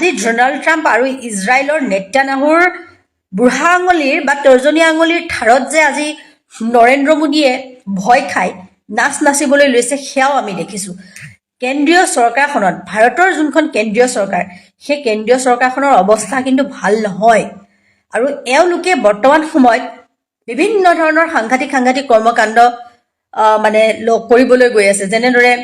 আজি Donald Trump আৰু ইজৰাইলৰ নেতান্যাহুৰ বুঢ়া আঙুলিৰ বা তৰ্জনী আঙুলিৰ ধাৰত যে আজি নৰেন্দ্ৰ মোদীয়ে ভয় খায় নাচ নাচিবলৈ লৈছে সেয়াও আমি দেখিছোঁ কেন্দ্ৰীয় চৰকাৰখনত ভাৰতৰ যোনখন কেন্দ্ৰীয় চৰকাৰ সেই কেন্দ্ৰীয় চৰকাৰখনৰ অৱস্থা কিন্তু ভাল নহয় আৰু এওঁলোকে বৰ্তমান সময়ত বিভিন্ন ধৰণৰ সাংঘাতিক কৰ্মকাণ্ড মানে কৰিবলৈ গৈ আছে যেনেদৰে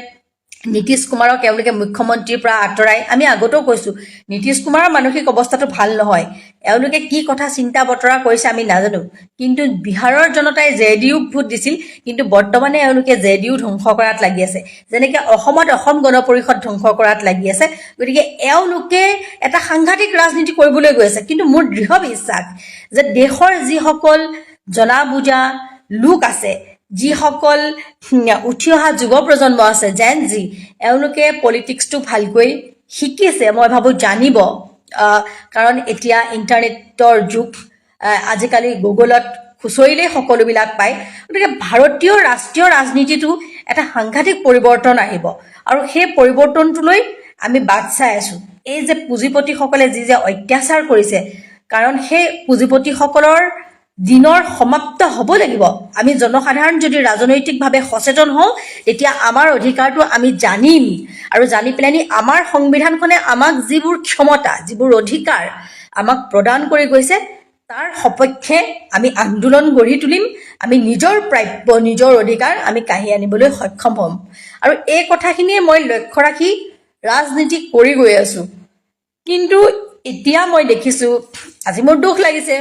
নীতিশ কুমাৰক এওঁলোকে মুখ্যমন্ত্ৰীৰ পৰা আঁতৰাই আমি আগতেও কৈছোঁ নীতিশ কুমাৰৰ মানসিক অৱস্থাটো ভাল নহয় এওঁলোকে কি কথা চিন্তা বতৰা কৰিছে আমি নাজানো কিন্তু বিহাৰৰ জনতাই জেডিইউক ভোট দিছিল কিন্তু বৰ্তমানে এওঁলোকে জেডিইউ ধ্বংস কৰাত লাগি আছে যেনেকৈ অসমত অসম গণ পৰিষদ ধ্বংস কৰাত লাগি আছে গতিকে এওঁলোকে এটা সাংঘাতিক ৰাজনীতি কৰিবলৈ গৈ আছে কিন্তু মোৰ দৃঢ় বিশ্বাস যে দেশৰ যিসকল জনা বুজা লোক আছে যিসকল উঠি অহা যুৱ প্ৰজন্ম আছে জেন জি এওঁলোকে পলিটিক্সটো ভালকৈ শিকিছে মই ভাবোঁ জানিব কাৰণ এতিয়া ইণ্টাৰনেটৰ যুগ আজিকালি গুগলত খুচৰিলেই সকলোবিলাক পায় গতিকে ভাৰতীয় ৰাষ্ট্ৰীয় ৰাজনীতিটো এটা সাংঘাতিক পৰিৱৰ্তন আহিব আৰু সেই পৰিৱৰ্তনটোলৈ আমি বাট চাই আছোঁ এই যে পুঁজিপতিসকলে যি যে অত্যাচাৰ কৰিছে কাৰণ সেই পুঁজিপতিসকলৰ দিনৰ সমাপ্ত হ'ব লাগিব আমি জনসাধাৰণ যদি ৰাজনৈতিকভাৱে সচেতন হওঁ তেতিয়া আমাৰ অধিকাৰটো আমি জানিম আৰু জানি পেলানি আমাৰ সংবিধানখনে আমাক যিবোৰ ক্ষমতা যিবোৰ অধিকাৰ আমাক প্ৰদান কৰি গৈছে তাৰ সপক্ষে আমি আন্দোলন গঢ়ি তুলিম আমি নিজৰ প্ৰাপ্য নিজৰ অধিকাৰ আমি কাঢ়ি আনিবলৈ সক্ষম হ'ম আৰু এই কথাখিনিয়ে মই লক্ষ্য ৰাখি ৰাজনীতি কৰি গৈ আছোঁ কিন্তু এতিয়া মই দেখিছোঁ আজি মোৰ দুখ লাগিছে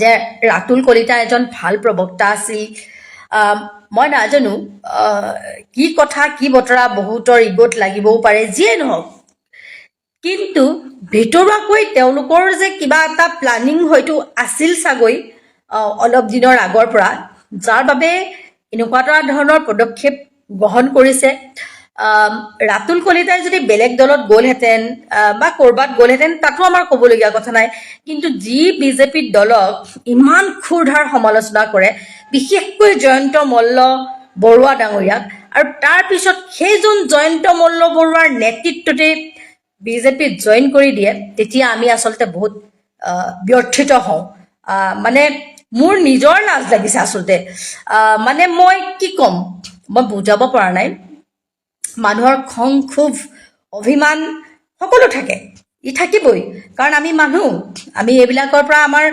যে ৰাতুল কলিতা এজন ভাল প্ৰবক্তা আছিল মই নাজানো কি কথা কি বতৰা বহুতৰ ইগত লাগিবও পাৰে যিয়ে নহওক কিন্তু ভিতৰুৱাকৈ তেওঁলোকৰ যে কিবা এটা প্লানিং হয়তো আছিল চাগৈ অলপ দিনৰ আগৰ পৰা যাৰ বাবে এনেকুৱা এটা ধৰণৰ পদক্ষেপ গ্ৰহণ কৰিছে ৰাতুল কলিতাই যদি বেলেগ দলত গ'লহেঁতেন বা ক'ৰবাত গ'লহেঁতেন তাতো আমাৰ ক'বলগীয়া কথা নাই কিন্তু যি বিজেপি দলক ইমান ক্ষুৰধাৰ সমালোচনা কৰে বিশেষকৈ জয়ন্ত মল্ল বৰুৱা ডাঙৰীয়াক আৰু তাৰপিছত সেইজন জয়ন্ত মল্ল বৰুৱাৰ নেতৃত্বতে বিজেপিত জইন কৰি দিয়ে তেতিয়া আমি আচলতে বহুত ব্যৰ্থিত হওঁ মানে মোৰ নিজৰ লাজ লাগিছে আচলতে মানে মই কি ক'ম মই বুজাব পৰা নাই মানুহৰ খং ক্ষোভ অভিমান সকলো থাকে ই থাকিবই কাৰণ আমি মানুহ আমি এইবিলাকৰ পৰা আমাৰ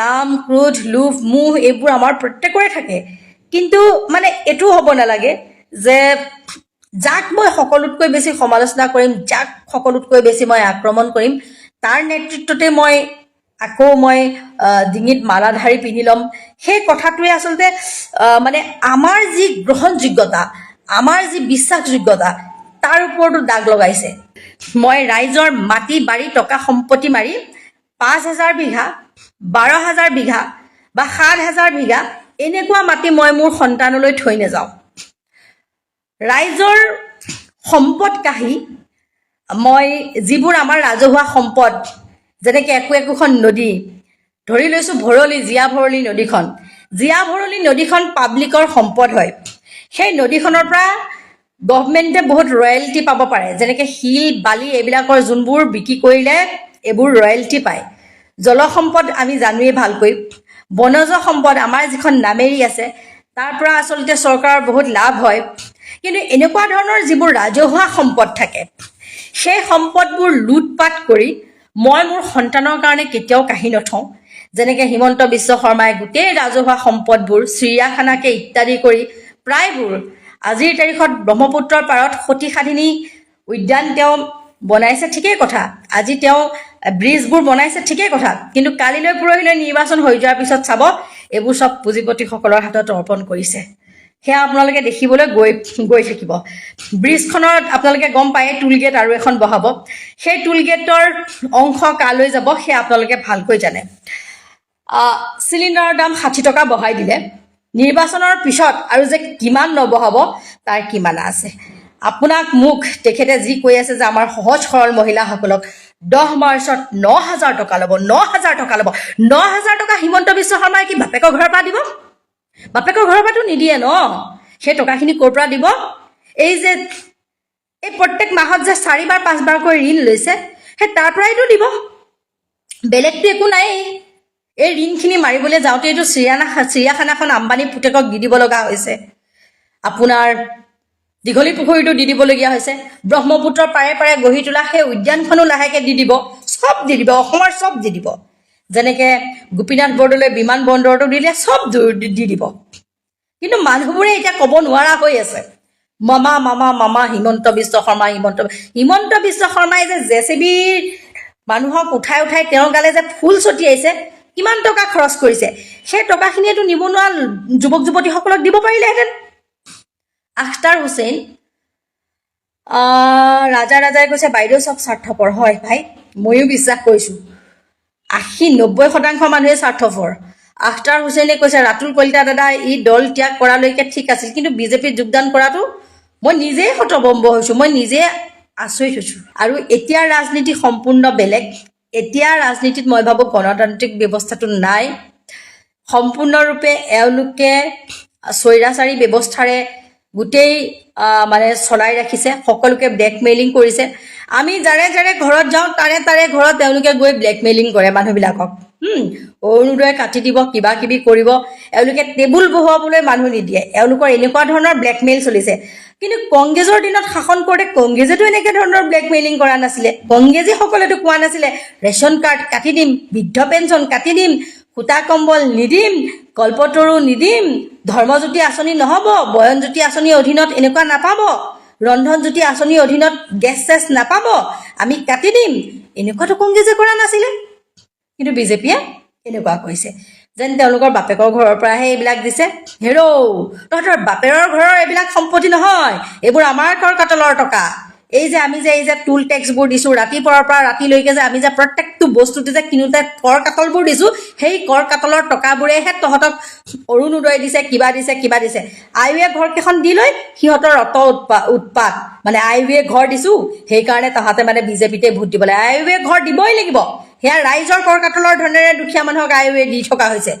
কাম ক্ৰোধ লোভ মোহ এইবোৰ আমাৰ প্ৰত্যেকৰে থাকে কিন্তু মানে এইটো হ'ব নালাগে যে যাক মই সকলোতকৈ বেছি সমালোচনা কৰিম যাক সকলোতকৈ বেছি মই আক্ৰমণ কৰিম তাৰ নেতৃত্বতে মই আকৌ মই ডিঙিত মালাধাৰী পিন্ধি ল'ম সেই কথাটোৱে আচলতে মানে আমাৰ যি গ্ৰহণযোগ্যতা আমাৰ যি বিশ্বাসযোগ্যতা তাৰ ওপৰতো দাগ লগাইছে মই ৰাইজৰ মাটি বাৰী টকা সম্পত্তি মাৰি ৫,০০০ বিঘা ১২,০০০ বিঘা বা ৭,০০০ বিঘা এনেকুৱা মাটি মই মোৰ সন্তানলৈ থৈ নাযাওঁ ৰাইজৰ সম্পদ কাঢ়ি মই যিবোৰ আমাৰ ৰাজহুৱা সম্পদ যেনেকৈ একোখন নদী ধৰি লৈছোঁ ভৰলী জীয়া ভৰলী নদীখন পাব্লিকৰ সম্পদ হয় সেই নদীখনৰ পৰা গভৰ্ণমেণ্টে বহুত ৰয়েলটি পাব পাৰে যেনেকৈ শিল বালি এইবিলাকৰ যোনবোৰ বিক্ৰী কৰিলে এইবোৰ ৰয়েলটি পায় জলসম্পদ আমি জানোৱেই ভালকৈ বনজ সম্পদ আমাৰ যিখন নামেৰি আছে তাৰ পৰা আচলতে চৰকাৰৰ বহুত লাভ হয় কিন্তু এনেকুৱা ধৰণৰ যিবোৰ ৰাজহুৱা সম্পদ থাকে সেই সম্পদবোৰ লুটপাট কৰি মই মোৰ সন্তানৰ কাৰণে কেতিয়াও কাঢ়ি নথওঁ যেনেকৈ হিমন্ত বিশ্ব শৰ্মাই গোটেই ৰাজহুৱা সম্পদবোৰ চিৰিয়াখানাকে ইত্যাদি কৰি প্ৰায়বোৰ আজিৰ তাৰিখত ব্ৰহ্মপুত্ৰৰ পাৰত সতী সাধিনী উদ্যান তেওঁ বনাইছে ঠিকেই কথা আজি তেওঁ ব্ৰিজবোৰ বনাইছে ঠিকেই কথা কিন্তু কালিলৈ পৰহিলৈ নিৰ্বাচন হৈ যোৱাৰ পিছত চাব এইবোৰ চব পুঁজিপতিসকলৰ হাতত অৰ্পণ কৰিছে সেয়া আপোনালোকে দেখিবলৈ গৈ থাকিব ব্ৰিজখনত আপোনালোকে গম পায় টুল গেট আৰু এখন বহাব সেই টুল গেটৰ অংশ কালৈ যাব সেয়া আপোনালোকে ভালকৈ জানে চিলিণ্ডাৰৰ দাম ৬০ টকা বঢ়াই দিলে নিৰ্বাচনৰ পিছত আৰু যে কিমান নবহাব তাৰ কিমান আছে আপোনাক মোক তেখেতে যি কৈ আছে যে আমাৰ সহজ সৰল মহিলাসকলক 10 মাৰ্চত ৯,০০০ টকা ল'ব ৯,০০০ টকা হিমন্ত বিশ্ব শৰ্মাই কি বাপেকৰ ঘৰৰ পৰা দিব বাপেকৰ ঘৰৰ পৰাতো নিদিয়ে ন সেই টকাখিনি ক'ৰ পৰা দিব এই যে এই প্ৰত্যেক মাহত যে 4-5 বাৰকৈ ঋণ লৈছে সেই তাৰ পৰাইতো দিব, বেলেগতো একো নাই। এই ঋণখিনি মাৰিবলৈ যাওঁতে এইটো চিৰিয়াখানাখন আম্বানী পুতেকক দি দিব লগা হৈছে, আপোনাৰ দীঘলী পুখুৰীটো দি দিবলগীয়া হৈছে, ব্ৰহ্মপুত্ৰৰ পাৰে পাৰে গঢ়ি তোলা সেই উদ্যানখনো লাহেকৈ দি দিব, চব দি দিব, অসমৰ চব দি দিব। যেনেকৈ গোপীনাথ বৰদলৈ বিমান বন্দৰটো দিলে চব দি দিব। কিন্তু মানুহবোৰে এতিয়া ক'ব নোৱাৰা হৈ আছে, মামা মামা মামা হিমন্ত বিশ্ব শৰ্মা। হিমন্ত বিশ্ব শৰ্মাই যে জেচিবিৰ মানুহক উঠাই উঠাই তেওঁৰ গালে যে ফুল ছটিয়াইছে, কিমান টকা খৰচ কৰিছে, সেই টকাখিনিয়েতো নিবনুৱা যুৱক যুৱতীসকলক দিব পাৰিলেহেঁতেন। আখতাৰ হুছেইন ৰাজাই কৈছে বাইদেউ চব স্বাৰ্থপৰ। হয় ভাই, ময়ো বিশ্বাস কৰিছোঁ, 80-90% মানুহে স্বাৰ্থপৰ। আখতাৰ হুছেইনে কৈছে ৰাতুল কলিতা দাদা ই দল ত্যাগ কৰালৈকে ঠিক আছিল, কিন্তু বিজেপিত যোগদান কৰাটো মই নিজেই হতভম্ব হৈছোঁ, মই নিজে আচৰিত হৈছোঁ। আৰু এতিয়া ৰাজনীতি সম্পূৰ্ণ বেলেগ। এতিয়া ৰাজনীতিত মই ভাবোঁ গণতান্ত্ৰিক ব্যৱস্থাটো নাই, সম্পূৰ্ণৰূপে এওঁলোকে স্বৈৰাচাৰী ব্যৱস্থাৰে গোটেই মানে চলাই ৰাখিছে, সকলোকে ব্লেকমেইলিং কৰিছে। আমি যাৰে যাৰে ঘৰত যাওঁ তাৰে ঘৰত তেওঁলোকে গৈ ব্লেকমেইলিং কৰে মানুহবিলাকক। অৰুণোদয় কাটি দিব, কিবা কিবি কৰিব, এওঁলোকে টেবুল বহুৱাবলৈ মানুহ নিদিয়ে, এওঁলোকৰ এনেকুৱা ধৰণৰ ব্লেকমেইল চলিছে। কিন্তু কংগ্ৰেছৰ দিনত শাসন কৰোঁতে কংগ্ৰেছেতো এনেকৈ ধৰণৰ ব্লেকমেইলিং কৰা নাছিলে। কংগ্ৰেছীসকলেতো কোৱা নাছিলে ৰেচন কাৰ্ড কাটি দিম, বৃদ্ধ পেঞ্চন কাটি দিম, সূতা কম্বল নিদিম, কল্পতৰু নিদিম, ধৰ্মজ্যোতি আঁচনি নহ'ব, বয়নজ্যোতি আঁচনিৰ অধীনত এনেকুৱা নাপাব, ৰন্ধনজ্যোতি আঁচনিৰ অধীনত গেছ চেছ নাপাব, আমি কাটি দিম, এনেকুৱাতো কংগ্ৰেছে কৰা নাছিলে। কিন্তু বিজেপিয়ে এনেকুৱা কৰিছে যেন তেওঁলোকৰ বাপেকৰ ঘৰৰ পৰাহে এইবিলাক দিছে। হেৰৌ, তহঁতৰ বাপেৰৰ ঘৰৰ এইবিলাক সম্পত্তি নহয়, এইবোৰ আমাৰ কৰ কাটলৰ টকা। এই যে টুল টেক্সবোৰ দিছোঁ, ৰাতিপুৱাৰ পৰা ৰাতিলৈকে যে আমি যে প্ৰত্যেকটো বস্তুতে যে কিনোতে কৰ কাটলবোৰ দিছোঁ, সেই কৰ কাটলৰ টকাবোৰেহে তহঁতক অৰুণোদয় দিছে, কিবা দিছে। আইৱে ঘৰ কেইখন দি লৈ সিহঁতৰ অত উৎপাত, মানে আইৱে ঘৰ দিছোঁ সেইকাৰণে তাহাঁতে মানে বিজেপিতে ভোট দিবলৈ, আইৱে ঘৰ দিবই লাগিব। সেয়া ৰাইজৰ কৰ কাটলৰ ধনেৰে দুখীয়া মানুহক আইৱে দি থকা হৈছে।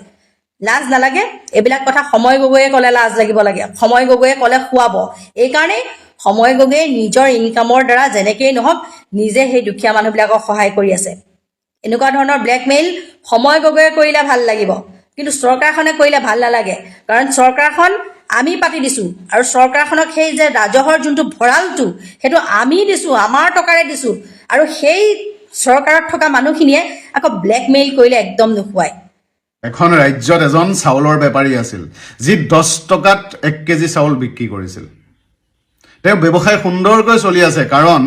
লাজ নালাগে? এইবিলাক কথা সময় গগৈয়ে ক'লে লাজ লাগিব লাগে, সময় গগৈয়ে ক'লে খুৱাব। এইকাৰণেই সময় গগৈয়ে নিজৰ ইনকামৰ দ্বাৰা যেনেকেই নহওক নিজে সেই দুখীয়া মানুহবিলাকক সহায় কৰি আছে। এনেকুৱা ধৰণৰ ব্লেকমেইল সময় গগৈয়ে কৰিলে ভাল লাগিব, কিন্তু চৰকাৰখনে কৰিলে ভাল নালাগে। কাৰণ চৰকাৰখন আমি পাতি দিছোঁ, আৰু চৰকাৰখনক সেই যে ৰাজহৰ যোনটো ভঁৰালটো সেইটো আমি দিছোঁ, আমাৰ টকাৰে দিছোঁ, আৰু সেই চৰকাৰত থকা মানুহখিনিয়ে আকৌ ব্লেকমেইল কৰিলে একদম নোখোৱায়। এখন ৰাজ্যত এজন চাউলৰ বেপাৰী আছিল যি 10 টকাত 1 কেজি চাউল বিক্ৰী কৰিছিল। তেওঁ ব্যৱসায় সুন্দৰকৈ চলি আছে, কাৰণ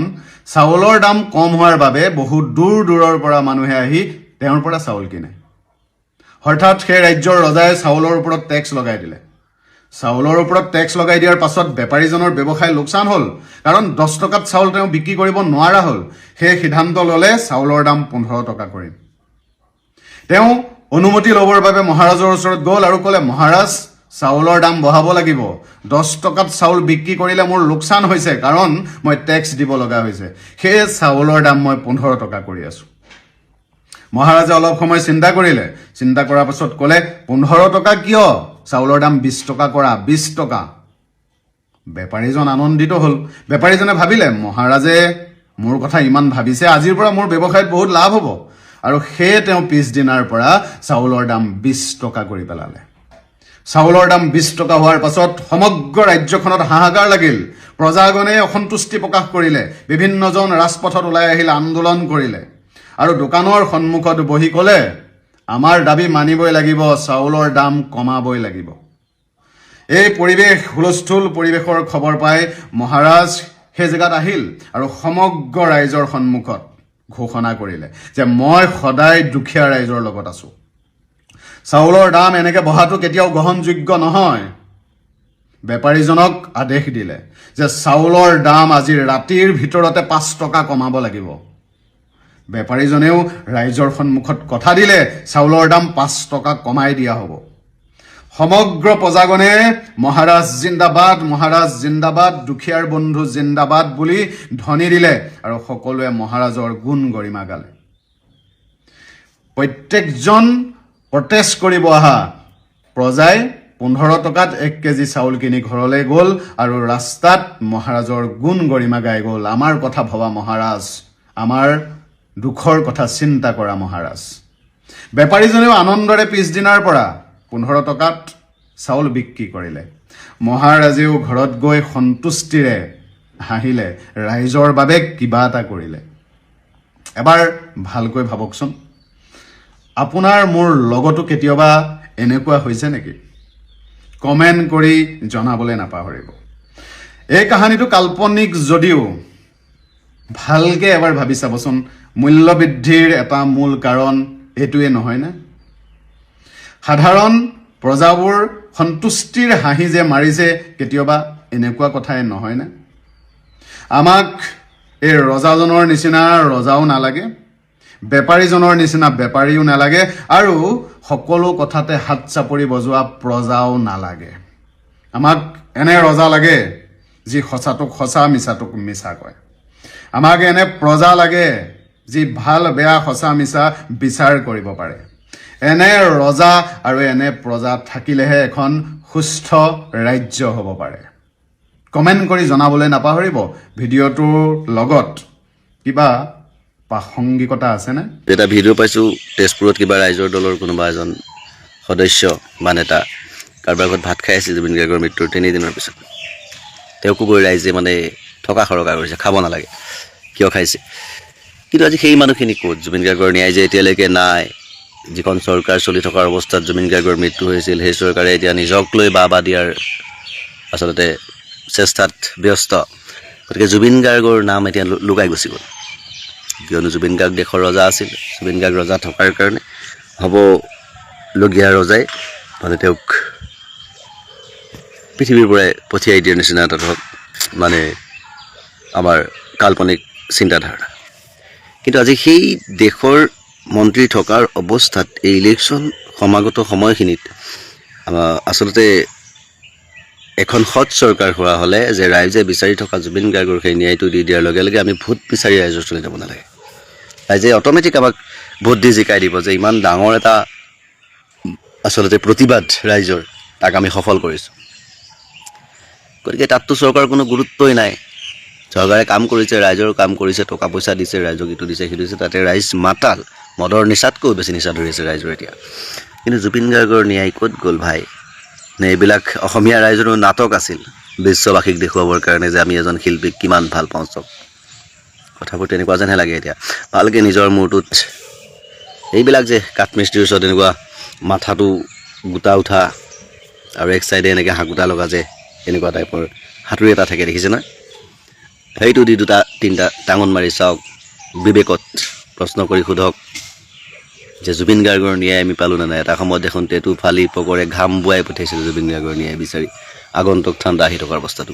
চাউলৰ দাম কম হোৱাৰ বাবে বহুত দূৰ দূৰৰ পৰা মানুহে আহি তেওঁৰ পৰা চাউল কিনে। হঠাৎ সেই ৰাজ্যৰ ৰজাই চাউলৰ ওপৰত টেক্স লগাই দিলে। চাউলৰ ওপৰত টেক্স লগাই দিয়াৰ পাছত বেপাৰীজনৰ ব্যৱসায় লোকচান হ'ল, কাৰণ 10 টকাত চাউল তেওঁ বিক্ৰী কৰিব নোৱাৰা হ'ল। সেই সিদ্ধান্ত ল'লে চাউলৰ দাম 15 টকা কৰিম। তেওঁ অনুমতি ল'বৰ বাবে মহাৰাজৰ ওচৰত গ'ল আৰু ক'লে, মহাৰাজ চাউলৰ দাম বঢ়াব লাগিব, 10 টকাত চাউল বিক্ৰী কৰিলে মোৰ লোকচান হৈছে, কাৰণ মই টেক্স দিব লগা হৈছে, সেয়ে চাউলৰ দাম মই 15 টকা কৰি আছোঁ। মহাৰাজে অলপ সময় চিন্তা কৰিলে, চিন্তা কৰাৰ পাছত ক'লে, 15 টকা কিয়, চাউলৰ দাম 20 টকা কৰা, 20 টকা। বেপাৰীজন আনন্দিত হ'ল। বেপাৰীজনে ভাবিলে, মহাৰাজে মোৰ কথা ইমান ভাবিছে, আজিৰ পৰা মোৰ ব্যৱসায়ত বহুত লাভ হ'ব, আৰু সেয়ে তেওঁ পিছদিনাৰ পৰা চাউলৰ দাম 20 টকা কৰি পেলালে। চাউলৰ দাম 20 টকা হোৱাৰ পাছত সমগ্ৰ ৰাজ্যখনত হাহাকাৰ লাগিল। প্ৰজাগণে অসন্তুষ্টি প্ৰকাশ কৰিলে, বিভিন্নজন ৰাজপথত ওলাই আহিল, আন্দোলন কৰিলে, আৰু দোকানৰ সন্মুখত বহি ক'লে, আমাৰ দাবী মানিবই লাগিব, চাউলৰ দাম কমাবই লাগিব। এই পৰিৱেশ হুলস্থুল পৰিৱেশৰ খবৰ পাই মহাৰাজ সেই জেগাত আহিল আৰু সমগ্ৰ ৰাইজৰ সন্মুখত ঘোষণা কৰিলে যে মই সদায় দুখীয়া ৰাইজৰ লগত আছোঁ। চাউলৰ দাম এনেকৈ বঢ়াটো কেতিয়াও গ্ৰহণযোগ্য নহয়। বেপাৰীজনক আদেশ দিলে যে চাউলৰ দাম আজি ৰাতিৰ ভিতৰতে 5 টকা কমাব লাগিব। বেপাৰীজনেও ৰাইজৰ সন্মুখত কথা দিলে, চাউলৰ দাম 5 টকা কমাই দিয়া হ'ব। সমগ্ৰ প্ৰজাগণে মহাৰাজ জিন্দাবাদ, মহাৰাজ জিন্দাবাদ, দুখীয়াৰ বন্ধু জিন্দাবাদ বুলি ধ্বনি দিলে, আৰু সকলোৱে মহাৰাজৰ গুণ গৰিমা গালে। প্ৰত্যেকজন প্ৰটেষ্ট কৰিব অহা প্ৰজাই 15 টকাত 1 কেজি চাউল কিনি ঘৰলৈ গ'ল, আৰু ৰাস্তাত মহাৰাজৰ গুণ গৰিমা গাই গ'ল, আমাৰ কথা ভবা মহাৰাজ, আমাৰ দুখৰ কথা চিন্তা কৰা মহাৰাজ। বেপাৰীজনেও আনন্দৰে পিছদিনাৰ পৰা 15 টকাত চাউল বিক্ৰী কৰিলে। মহাৰাজেও ঘৰত গৈ সন্তুষ্টিৰে হাঁহিলে, ৰাইজৰ বাবে কিবা এটা কৰিলে। এবাৰ ভালকৈ ভাবকচোন, আপোনাৰ মোৰ লগতো কেতিয়াবা এনেকুৱা হৈছে নেকি? কমেণ্ট কৰি জনাবলৈ নাপাহৰিব। এই কাহিনীটো কাল্পনিক যদিও ভালকৈ এবাৰ ভাবি চাবচোন, মূল্যবৃদ্ধিৰ এটা মূল কাৰণ এইটোৱে নহয়নে? সাধাৰণ প্ৰজাবোৰ সন্তুষ্টিৰ হাঁহি যে মাৰিছে কেতিয়াবা এনেকুৱা কথাই নহয়নে? আমাক এই ৰজাজনৰ নিচিনা ৰজাও নালাগে, বেপাৰীজনৰ নিচিনা বেপাৰীও নালাগে, আৰু সকলো কথাতে হাত চাপৰি বজোৱা প্ৰজাও নালাগে। আমাক এনে ৰজা লাগে যি সঁচাটোক সঁচা, মিছাটোক মিছা কয়। আমাক এনে প্ৰজা লাগে যি ভাল বেয়া সঁচা মিছা বিচাৰ কৰিব পাৰে। এনে ৰজা আৰু এনে প্ৰজা থাকিলেহে এখন সুস্থ ৰাজ্য হ'ব পাৰে। কমেণ্ট কৰি জনাবলৈ নাপাহৰিব। ভিডিঅ'টোৰ লগত কিবা প্ৰাসংগিকতা আছেনে? এটা ভিডিঅ' পাইছোঁ, তেজপুৰত কিবা ৰাইজৰ দলৰ কোনোবা এজন সদস্য বা নেতা কাৰোবাৰ ঘৰত ভাত খাই আছিল জুবিন গাৰ্গৰ মৃত্যুৰ 3 দিনৰ পিছত। তেওঁকো গৈ ৰাইজে মানে থকা সৰকা কৰিছে, খাব নালাগে, কিয় খাইছে? কিন্তু আজি সেই মানুহখিনি ক'ত? জুবিন গাৰ্গৰ ন্যায় যে এতিয়ালৈকে নাই। যিখন চৰকাৰ চলি থকাৰ অৱস্থাত জুবিন গাৰ্গৰ মৃত্যু হৈছিল, সেই চৰকাৰে এতিয়া নিজক লৈ বা দিয়াৰ আচলতে চেষ্টাত ব্যস্ত। গতিকে জুবিন গাৰ্গৰ নাম এতিয়া লুকাই গুচি গ'ল। কিয়নো জুবিন গাৰ্গ দেশৰ ৰজা আছিল। জুবিন গাৰ্গ ৰজা থকাৰ কাৰণে হ'বলগীয়া ৰজাই মানে তেওঁক পৃথিৱীৰ পৰাই পঠিয়াই দিয়াৰ নিচিনা এটা ধৰক মানে আমাৰ কাল্পনিক চিন্তাধাৰণা। কিন্তু আজি সেই দেশৰ মন্ত্ৰী থকাৰ অৱস্থাত এই ইলেকশ্যন সমাগত সময়খিনিত আচলতে এখন সৎ চৰকাৰ হোৱা হ'লে যে ৰাইজে বিচাৰি থকা জুবিন গাৰ্গৰ সেই ন্যায়টো দি দিয়াৰ লগে লগে আমি ভোট বিচাৰি ৰাইজৰ চলি যাব নালাগে। ৰাইজে অট'মেটিক আমাক ভোট দি জিকাই দিব যে ইমান ডাঙৰ এটা আচলতে প্ৰতিবাদ ৰাইজৰ, তাক আমি সফল কৰিছোঁ। গতিকে তাততো চৰকাৰৰ কোনো গুৰুত্বই নাই। চৰকাৰে কাম কৰিছে, ৰাইজৰ কাম কৰিছে, টকা পইচা দিছে, ৰাইজক ইটো দিছে সিটো দিছে, তাতে ৰাইজ মাতাল। মদৰ নিচাতকৈও বেছি নিচা ধৰি আছে ৰাইজৰ এতিয়া। কিন্তু জুবিন গাৰ্গৰ ন্যায় ক'ত গ'ল ভাই? নে এইবিলাক অসমীয়া ৰাইজৰো নাটক আছিল বিশ্ববাসীক দেখুৱাবৰ কাৰণে যে আমি এজন শিল্পীক কিমান ভাল পাওঁ? চব কথাবোৰ তেনেকুৱা যেনহে লাগে এতিয়া। ভালকৈ নিজৰ মূৰটোত এইবিলাক যে কাঠমিস্ত্ৰীৰ ওচৰত এনেকুৱা মাথাটো গোটা উঠা আৰু এক চাইডে এনেকৈ হাঁকুটা লগা যে এনেকুৱা টাইপৰ হাতুৰি এটা থাকে, দেখিছে নহয়? সেইটো দি 2-3টা টাঙন মাৰি চাওক, বিবেকত প্ৰশ্ন কৰি সোধক যে জুবিন গাৰ্গৰ ন্যায় আমি পালোঁ নে নাই? এটা সময়ত দেখোন টেটু ফালি পকৰে ঘাম বোৱাই পঠাইছিলোঁ জুবিন গাৰ্গৰ ন্যায় বিচাৰি, আগন্তুক ঠাণ্ডা আহি থকাৰ অৱস্থাটো।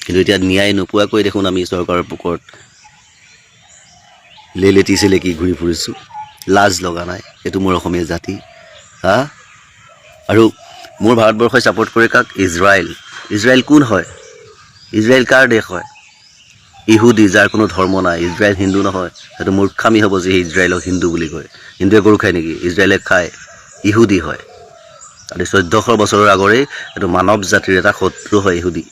কিন্তু এতিয়া ন্যায় নোপোৱাকৈ দেখোন আমি চৰকাৰৰ পুকৰত লেলেটি চেলেকি ঘূৰি ফুৰিছোঁ। লাজ লগা নাই? এইটো মোৰ অসমীয়া জাতি হা? আৰু মোৰ ভাৰতবৰ্ষই ছাপোৰ্ট কৰে কাক? ইজৰাইল। ইজৰাইল কোন হয়? ইজৰাইল কাৰ দেশ হয়? ইহুদী, যাৰ কোনো ধৰ্ম নাই। ইজৰাইল হিন্দু নহয়। সেইটো মূৰ্খামি হ'ব যে ইজৰাইলক হিন্দু বুলি কয়। হিন্দুৱে গৰু খায় নেকি? ইজৰাইলে খায়। ইহুদী হয়। আৰু 1400 বছৰৰ আগৰেই এইটো মানৱ জাতিৰ এটা শত্ৰু হয় ইহুদী।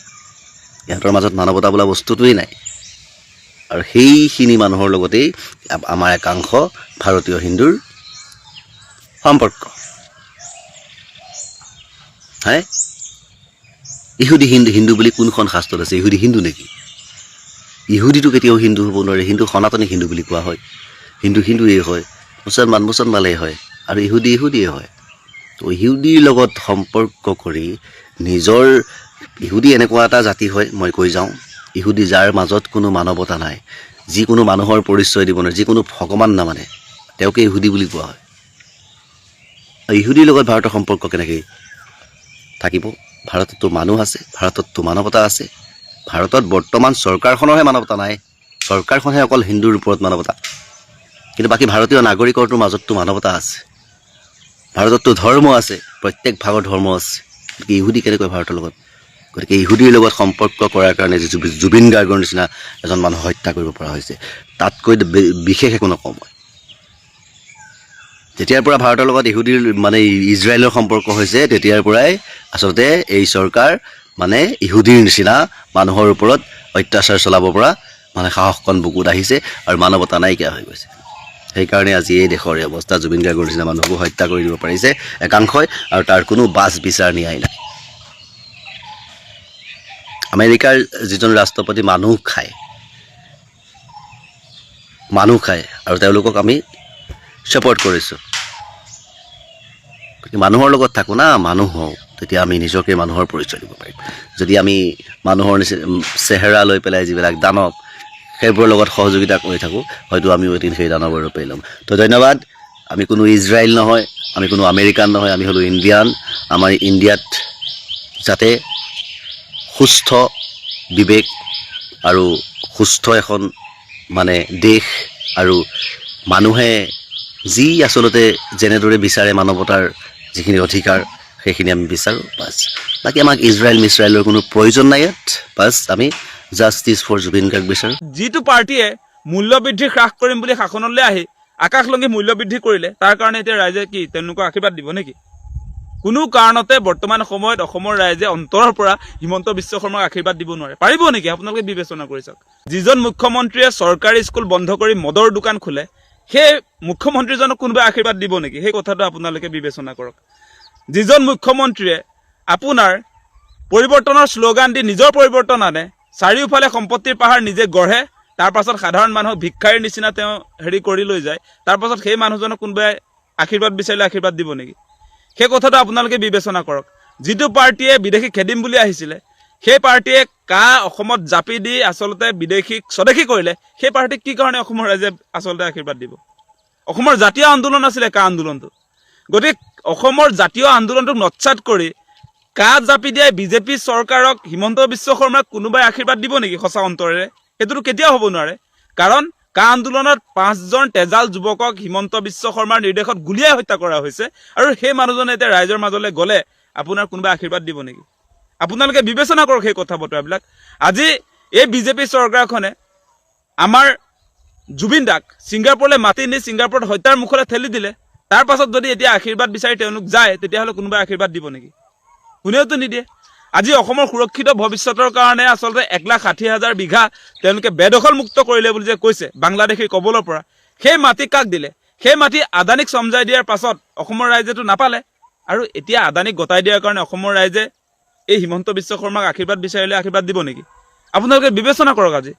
ইহঁতৰ মাজত মানৱতা বোলা বস্তুটোৱেই নাই। আৰু সেইখিনি মানুহৰ লগতেই আমাৰ একাংশ ভাৰতীয় হিন্দুৰ সম্পৰ্ক। হয়, ইহুদী হিন্দু বুলি কোনখন শাস্ত্ৰত আছে? ইহুদী হিন্দু নেকি? ইহুদীটো কেতিয়াও হিন্দু হ'ব নোৱাৰে। হিন্দু সনাতনী হিন্দু বুলি কোৱা হয়। হিন্দুৱেই হয়, মুছলমানেই হয়, আৰু ইহুদীয়ে হয়। তো ইহুদীৰ লগত সম্পৰ্ক কৰি নিজৰ ইহুদী এনেকুৱা এটা জাতি হয়, মই কৈ যাওঁ, ইহুদী যাৰ মাজত কোনো মানৱতা নাই, যিকোনো মানুহৰ পৰিচয় দিব নোৱাৰে, যিকোনো ভগৱান নামানে, তেওঁকে ইহুদী বুলি কোৱা হয়। ইহুদীৰ লগত ভাৰতৰ সম্পৰ্ক কেনেকৈ থাকিব? ভাৰততো মানুহ আছে, ভাৰতততো মানৱতা আছে। ভাৰতত বৰ্তমান চৰকাৰখনৰহে মানৱতা নাই। চৰকাৰখনহে অকল হিন্দুৰ ওপৰত মানৱতা, কিন্তু বাকী ভাৰতীয় নাগৰিকৰটোৰ মাজততো মানৱতা আছে। ভাৰতততো ধৰ্ম আছে, প্ৰত্যেক ভাগৰ ধৰ্ম আছে। গতিকে ইহুদী কেনেকৈ ভাৰতৰ লগত? গতিকে ইহুদীৰ লগত সম্পৰ্ক কৰাৰ কাৰণে যে জুবিন গাৰ্গৰ নিচিনা এজন মানুহ হত্যা কৰিব পৰা হৈছে, তাতকৈ বিশেষ একো নকওঁ মই। যেতিয়াৰ পৰা ভাৰতৰ লগত ইহুদীৰ মানে ইজৰাইলৰ সম্পৰ্ক হৈছে, তেতিয়াৰ পৰাই আচলতে এই চৰকাৰ মানে ইহুদীৰ নিচিনা মানুহৰ ওপৰত অত্যাচাৰ চলাব পৰা মানে সাহসকণ বুকুত আহিছে, আৰু মানৱতা নাইকিয়া হৈ গৈছে। সেইকাৰণে আজি এই দেশৰ এই অৱস্থা। জুবিন গাৰ্গৰ নিচিনা মানুহকো হত্যা কৰি দিব পাৰিছে একাংশই, আৰু তাৰ কোনো বাছ বিচাৰ ন্যায় নাই। আমেৰিকাৰ যিজন ৰাষ্ট্ৰপতি মানুহ খায়, আৰু তেওঁলোকক আমি ছাপৰ্ট কৰিছোঁ। মানুহৰ লগত থাকোঁ না, মানুহ হওঁ, তেতিয়া আমি নিজকে মানুহৰ পৰিচয় দিব পাৰিম। যদি আমি মানুহৰ নিচিনা চেহেৰা লৈ পেলাই যিবিলাক দানৱ, সেইবোৰৰ লগত সহযোগিতা কৰি থাকোঁ, হয়তো আমিও এদিন সেই দানৱৰ ৰূপে ল'ম। তো ধন্যবাদ। আমি কোনো ইজৰাইল নহয়, আমি কোনো আমেৰিকান নহয়, আমি হ'লোঁ ইণ্ডিয়ান। আমাৰ ইণ্ডিয়াত যাতে সুস্থ বিবেক আৰু সুস্থ এখন দেশ, আৰু মানুহে যি আচলতে যেনেদৰে বিচাৰে মানৱতাৰ যিখিনি অধিকাৰ, সেইখিনি আমি বিচাৰোঁ। বাছ বাকী আমাক ইজৰাইল মিছৰাইলৰ কোনো প্ৰয়োজন নাই ইয়াত। বাছ আমি জাষ্টিছ ফৰ জুবিন গাৰ্গ বিচাৰোঁ। যিটো পাৰ্টিয়ে মূল্যবৃদ্ধি হ্ৰাস কৰিম বুলি শাসনলৈ আহি আকাশলংঘী মূল্যবৃদ্ধি কৰিলে, তাৰ কাৰণে এতিয়া ৰাইজে কি তেওঁলোকক আশীৰ্বাদ দিব নেকি? কোনো কাৰণতে বৰ্তমান সময়ত অসমৰ ৰাইজে অন্তৰৰ পৰা হিমন্ত বিশ্ব শৰ্মাক আশীৰ্বাদ দিব নোৱাৰে। পাৰিব নেকি? আপোনালোকে বিবেচনা কৰি চাওক। যিজন মুখ্যমন্ত্ৰীয়ে চৰকাৰী স্কুল বন্ধ কৰি মদৰ দোকান খোলে, সেই মুখ্যমন্ত্ৰীজনক কোনোবাই আশীৰ্বাদ দিব নেকি? সেই কথাটো আপোনালোকে বিবেচনা কৰক। যিজন মুখ্যমন্ত্ৰীয়ে আপোনাৰ পৰিৱৰ্তনৰ শ্লোগান দি নিজৰ পৰিৱৰ্তন আনে, চাৰিওফালে সম্পত্তিৰ পাহাৰ নিজে গঢ়ে, তাৰ পাছত সাধাৰণ মানুহক ভিক্ষাৰীৰ নিচিনা তেওঁ কৰি লৈ যায়, তাৰ পাছত সেই মানুহজনক কোনোবাই আশীৰ্বাদ বিচাৰিলে আশীৰ্বাদ দিব নেকি? সেই কথাটো আপোনালোকে বিবেচনা কৰক। যিটো পাৰ্টিয়ে বিদেশী খেদিম বুলি আহিছিলে, সেই পাৰ্টিয়ে অসমত জাপি দি আচলতে বিদেশীক স্বদেশী কৰিলে, সেই পাৰ্টিক কি কাৰণে অসমৰ ৰাইজে আচলতে আশীৰ্বাদ দিব? অসমৰ জাতীয় আন্দোলন আছিলে আন্দোলনটো। গতিকে অসমৰ জাতীয় আন্দোলনটোক নৎসাত কৰি জাপি দিয়াই বিজেপি চৰকাৰক, হিমন্ত বিশ্ব শৰ্মাক কোনোবাই আশীৰ্বাদ দিব নেকি সঁচা অন্তৰেৰে? সেইটোতো কেতিয়াও হ'ব নোৱাৰে। কাৰণ আন্দোলনত 5জন তেজাল যুৱকক হিমন্ত বিশ্ব শৰ্মাৰ নিৰ্দেশত গুলীয়াই হত্যা কৰা হৈছে, আৰু সেই মানুহজনে এতিয়া ৰাইজৰ মাজলৈ গ'লে আপোনাৰ কোনোবাই আশীৰ্বাদ দিব নেকি? আপোনালোকে বিবেচনা কৰক সেই কথা বতৰাবিলাক। আজি এই বিজেপি চৰকাৰখনে আমাৰ জুবিন দাক ছিংগাপুৰলৈ মাতি নি ছিংগাপুৰত হত্যাৰ মুখলৈ ঠেলি দিলে। তাৰ পাছত যদি এতিয়া আশীৰ্বাদ বিচাৰি তেওঁলোক যায়, তেতিয়াহ'লে কোনোবাই আশীৰ্বাদ দিব নেকি? কোনেওতো নিদিয়ে। আজি অসমৰ সুৰক্ষিত ভৱিষ্যতৰ কাৰণে আচলতে 1,60,000 বিঘা তেওঁলোকে বেদখল মুক্ত কৰিলে বুলি যে কৈছে বাংলাদেশীৰ কবলৰ পৰা, সেই মাটি কাক দিলে? সেই মাটি আদানীক চমজাই দিয়াৰ পাছত অসমৰ ৰাইজেতো নাপালে, আৰু এতিয়া আদানীক গতাই দিয়াৰ কাৰণে অসমৰ ৰাইজে এই হিমন্ত বিশ্ব শৰ্মাক আশীৰ্বাদ বিচাৰিলে আশীৰ্বাদ দিব নেকি? আপোনালোকে বিবেচনা কৰক আজি।